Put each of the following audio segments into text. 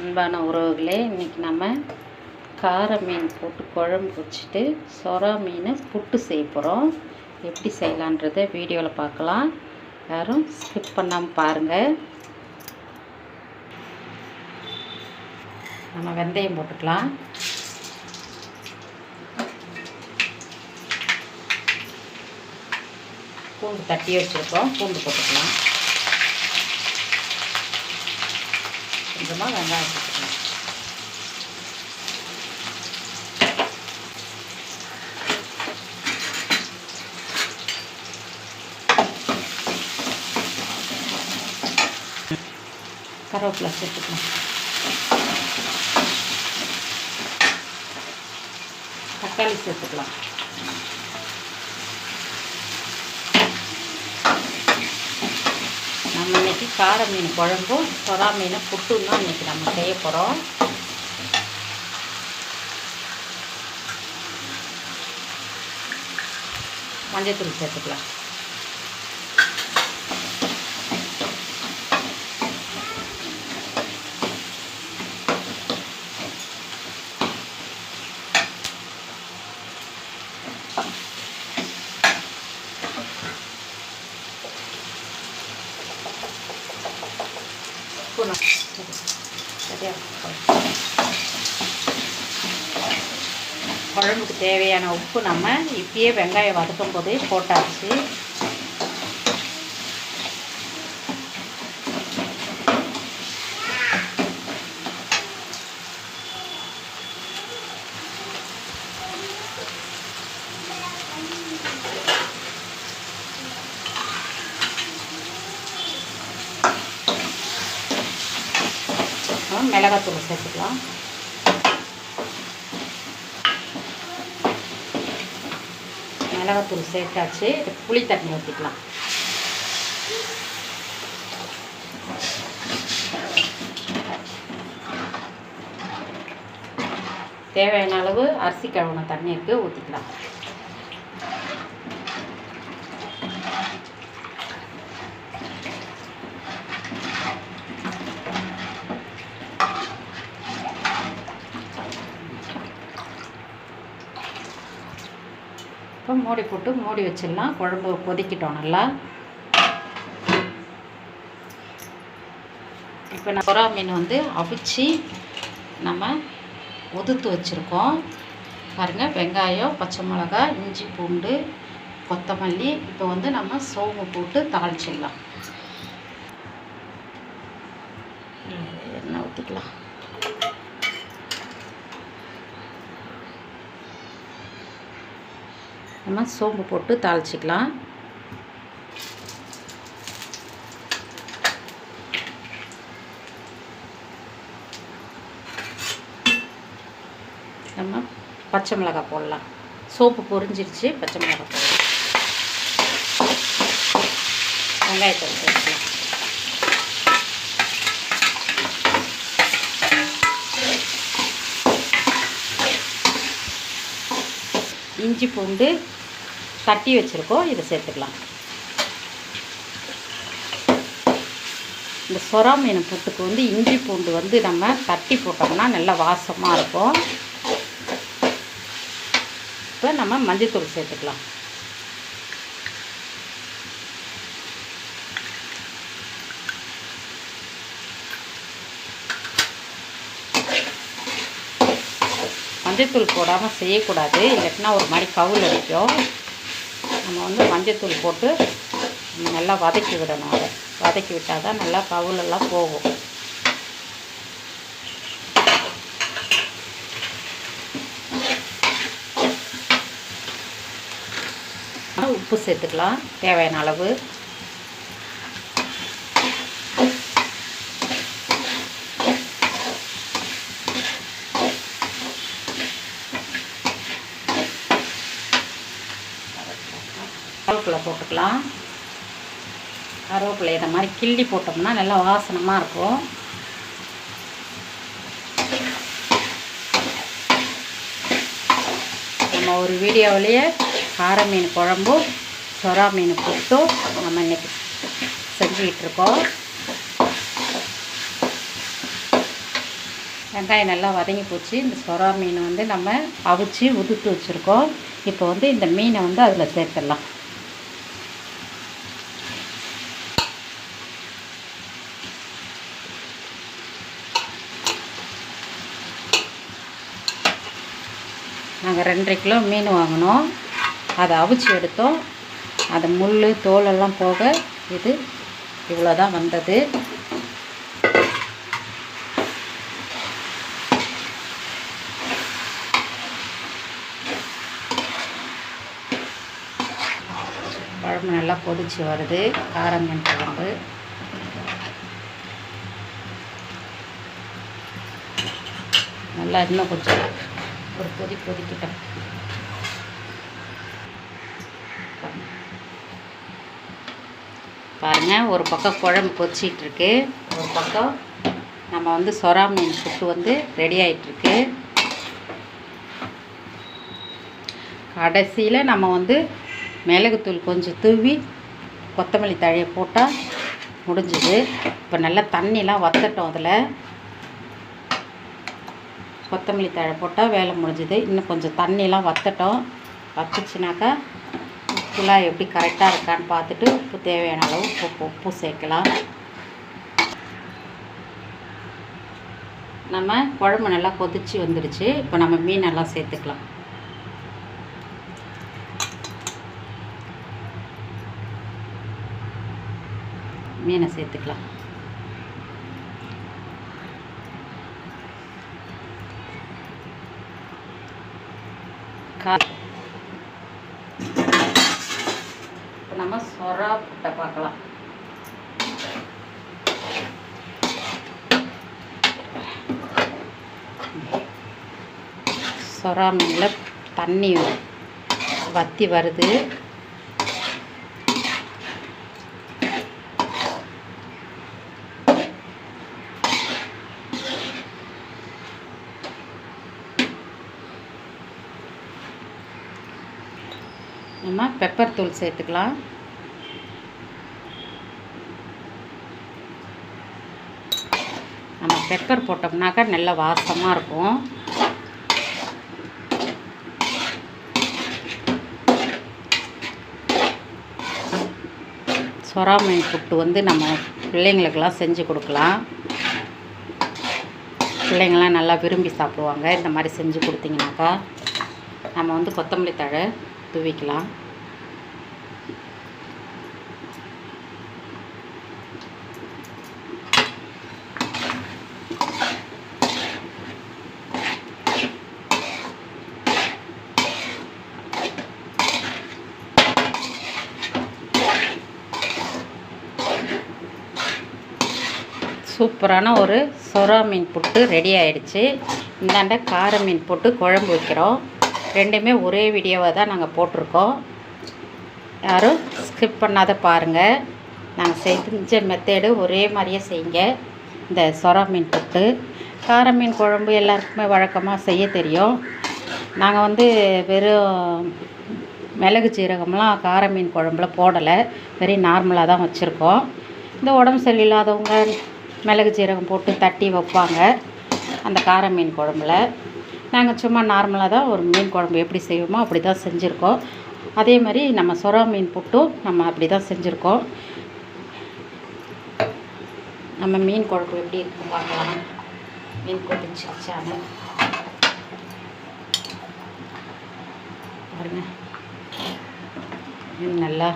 அன்பான உறவுகளே, இன்றைக்கி நம்ம கார மீன் போட்டு குழம்பு வச்சுட்டு சொரா மீன் புட்டு செய்ய போகிறோம். எப்படி செய்யலான்றதை வீடியோவில் பார்க்கலாம். யாரும் ஸ்கிப் பண்ணாமல் பாருங்கள். நம்ம வெந்தயம் போட்டுக்கலாம். பூண்டு தட்டி வச்சுருக்கோம், பூண்டு போட்டுக்கலாம். கொஞ்சமாக வெங்காயம் போட்டுக்கலாம். கருவேப்பிலை சேர்த்துக்கலாம். தக்காளி சேர்த்துக்கலாம். நம்ம இன்றைக்கி கார மீன் குழம்பும் சொரா மீனை புட்டும் தான் இன்றைக்கி நம்ம செய்ய போகிறோம். மஞ்சள்தூள் சேர்த்துக்கலாம். குழம்புக்கு தேவையான உப்பு நம்ம இப்பயே வெங்காயம் வதக்கும் போதே போட்டாச்சு. மிளகாத்தூள் சேர்த்துக்கலாம். மிளகாத்தூள் சேர்த்தாச்சு. புளி தண்ணி ஊற்றிக்கலாம். தேவையான அளவு அரிசி கழுவுன தண்ணி இருக்குது, ஊற்றிக்கலாம். இப்போ மூடி போட்டு மூடி வச்சிடலாம். குழம்பு கொதிக்கிட்டோம் நல்லா. இப்போ நான் சொரா மீன் அவிச்சு நம்ம உதுத்து வச்சுருக்கோம். பாருங்கள், வெங்காயம், பச்சை மிளகாய், இஞ்சி, பூண்டு, கொத்தமல்லி. இப்போ நம்ம சோம்பு போட்டு தாளிச்சிடலாம். எண்ணெய் ஊற்றிக்கலாம். நம்ம சோம்பு போட்டு தாளிச்சிக்கலாம். நம்ம பச்சை மிளகாய் போடலாம். சோப்பு பொரிஞ்சிருச்சு, பச்சை மிளகாய் போடலாம். வெங்காயத்தை சேர்க்கலாம். இஞ்சி பூண்டு தட்டி வச்சுருக்கோம், இதை சேர்த்துக்கலாம். இந்த சொரா மீன் புட்டுக்கு இஞ்சி பூண்டு நம்ம தட்டி போட்டோம்னா நல்லா வாசமாக இருக்கும். இப்போ நம்ம மஞ்சள்தூள் சேர்த்துக்கலாம். மஞ்சள்தூள் போடாமல் செய்யக்கூடாது, இல்லைன்னா ஒரு மாதிரி கவுல் அடிக்கும். நம்ம மஞ்சள்தூள் போட்டு நல்லா வதக்கி விடணும். அதை வதக்கி விட்டால் தான் நல்லா கவுலெல்லாம் போகும். உப்பு சேர்த்துக்கலாம் தேவையான அளவு. கருவேப்பிலை போட்டுக்கலாம். கருவேப்பிலை இதை மாதிரி கிள்ளி போட்டோம்னா நல்லா வாசனமாக இருக்கும். நம்ம ஒரு வீடியோவிலேயே கார மீன் குழம்பும் சொரா மீன் புட்டும் நம்ம இன்றைக்கி செஞ்சுக்கிட்டு இருக்கோம். வெங்காயம் நல்லா வதங்கி போச்சு. இந்த சொரா மீன் வந்து நம்ம அவிச்சு உதுத்து வச்சுருக்கோம். இப்போ வந்து இந்த மீனை வந்து அதில் சேர்த்துடலாம். நாங்கள் 2.5 கிலோ மீன் வாங்கினோம். அதை அவிச்சு எடுத்தோம். அது முள் தோலெல்லாம் போக இது இவ்வளோ தான் வந்தது. குழம்பு நல்லா கொதிச்சு வருது. காரம் மீன் குழம்பு நல்லா இன்னும் கொஞ்சம் ஒரு கொதிக்கிட்டோம். பாருங்கள், ஒரு பக்கம் குழம்பு கொதிச்சிட்ருக்கு, ஒரு பக்கம் நம்ம வந்து சொரா மீன் புட்டு வந்து ரெடி ஆகிட்டுருக்கு. கடைசியில் நம்ம வந்து மிளகுத்தூள் கொஞ்சம் தூவி கொத்தமல்லி தழையை போட்டால் முடிஞ்சுது. இப்போ நல்லா தண்ணிலாம் வற்றட்டும். அதில் கொத்தமல்லி தழை போட்டால் வேலை முடிஞ்சுது. இன்னும் கொஞ்சம் தண்ணிலாம் வற்றட்டும். வற்றுச்சுனாக்கா உப்புலாம் எப்படி கரெக்டாக இருக்கான்னு பார்த்துட்டு உப்பு தேவையான அளவு உப்பு சேர்க்கலாம். நம்ம குழம்பு நல்லா கொதிச்சு வந்துடுச்சு. இப்போ நம்ம மீன் எல்லாம் சேர்த்துக்கலாம். மீனை சேர்த்துக்கலாம். இப்போ நம்ம சொரா புட்டை பார்க்கலாம். சொரா மீனில் தண்ணி வற்றி வருது. நம்ம பெப்பர் தூள் சேர்த்துக்கலாம். நம்ம பெப்பர் போட்டோம்னாக்கா நல்ல வாசமாக இருக்கும். சொரா மீன் புட்டு வந்து நம்ம பிள்ளைங்களுக்கெல்லாம் செஞ்சு கொடுக்கலாம். பிள்ளைங்கள்லாம் நல்லா விரும்பி சாப்பிடுவாங்க. இந்த மாதிரி செஞ்சு கொடுத்தீங்கனாக்கா நம்ம வந்து கொத்தமல்லி தழை தூவிக்கலாம். சூப்பரான ஒரு சொரா மீன் புட்டு ரெடி ஆகிடுச்சு. இந்தாண்ட கார மீன் போட்டு குழம்பு வைக்கிறோம். ரெண்டுமே ஒரே வீடியோவாக தான் நாங்கள் போட்டிருக்கோம். யாரும் ஸ்கிப் பண்ணாத பாருங்கள். நாங்கள் செஞ்ச மெத்தேடு ஒரே மாதிரியே செய்யுங்க. இந்த சொரா மீன் புட்டு, கார மீன் குழம்பு எல்லாருக்குமே வழக்கமாக செய்ய தெரியும். நாங்கள் வந்து வெறும் மிளகு சீரகம்லாம் கார மீன் குழம்புல போடலை, வெறும் நார்மலாக தான் வச்சுருக்கோம். இந்த உடம்பு சரியில்லாதவங்க மிளகு சீரகம் போட்டு தட்டி வைப்பாங்க அந்த கார மீன் குழம்புல. நாங்கள் சும்மா நார்மலாக தான் ஒரு மீன் குழம்பு எப்படி செய்வோமோ அப்படி தான் செஞ்சுருக்கோம். அதே மாதிரி நம்ம சொரா மீன் புட்டும் நம்ம அப்படி தான் செஞ்சுருக்கோம். நம்ம மீன் குழம்பு எப்படி இருக்குன்னு பார்க்கலாம். மீன் கொதிச்சிருச்சான்னு பாருங்கள். மீன் நல்லா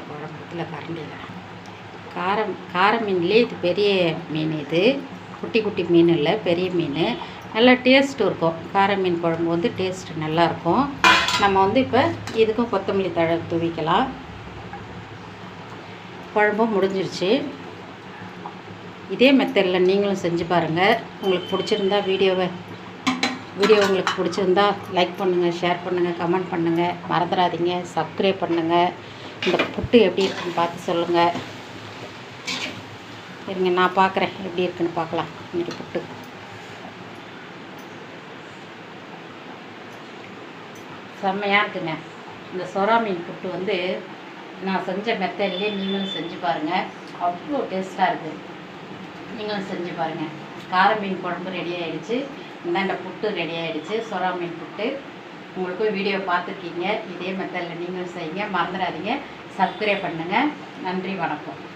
குழம்புல கரண்டியில் கார மீன்லேயே இது பெரிய மீன். இது குட்டி குட்டி மீன் இல்லை, பெரிய மீன். நல்லா டேஸ்ட்டு இருக்கும். கார மீன் குழம்பு வந்து டேஸ்ட்டு நல்லாயிருக்கும். நம்ம வந்து இப்போ இதுக்கும் கொத்தமல்லி தழை தூவிக்கலாம். குழம்பும் முடிஞ்சிருச்சு. இதே மெத்தடில் நீங்களும் செஞ்சு பாருங்கள். உங்களுக்கு பிடிச்சிருந்தா வீடியோ உங்களுக்கு பிடிச்சிருந்தா லைக் பண்ணுங்கள், ஷேர் பண்ணுங்கள், கமெண்ட் பண்ணுங்கள். மறந்துடாதீங்க சப்ஸ்கிரைப் பண்ணுங்கள். இந்த புட்டு எப்படி இருக்குன்னு பார்த்து சொல்லுங்கள். சரிங்க, நான் பார்க்குறேன் எப்படி இருக்குன்னு பார்க்கலாம். இன்றைக்கி புட்டு செம்மையாக இருக்குங்க. இந்த சொரா மீன் புட்டு வந்து நான் செஞ்ச மெத்தட்லேயே நீங்களும் செஞ்சு பாருங்கள். அவ்வளோ டேஸ்ட்டாக இருக்குது. நீங்களும் செஞ்சு பாருங்கள். கார மீன் குழம்பு ரெடி ஆகிடுச்சு. இந்தாண்ட புட்டு ரெடி ஆகிடுச்சு. சுறா மீன் புட்டு. உங்களுக்கும் வீடியோ பார்த்துருக்கீங்க. இதே மெத்தடில் நீங்களும் செய்யுங்க. மறந்துடாதீங்க. சப்ஸ்கிரைப் பண்ணுங்கள். நன்றி, வணக்கம்.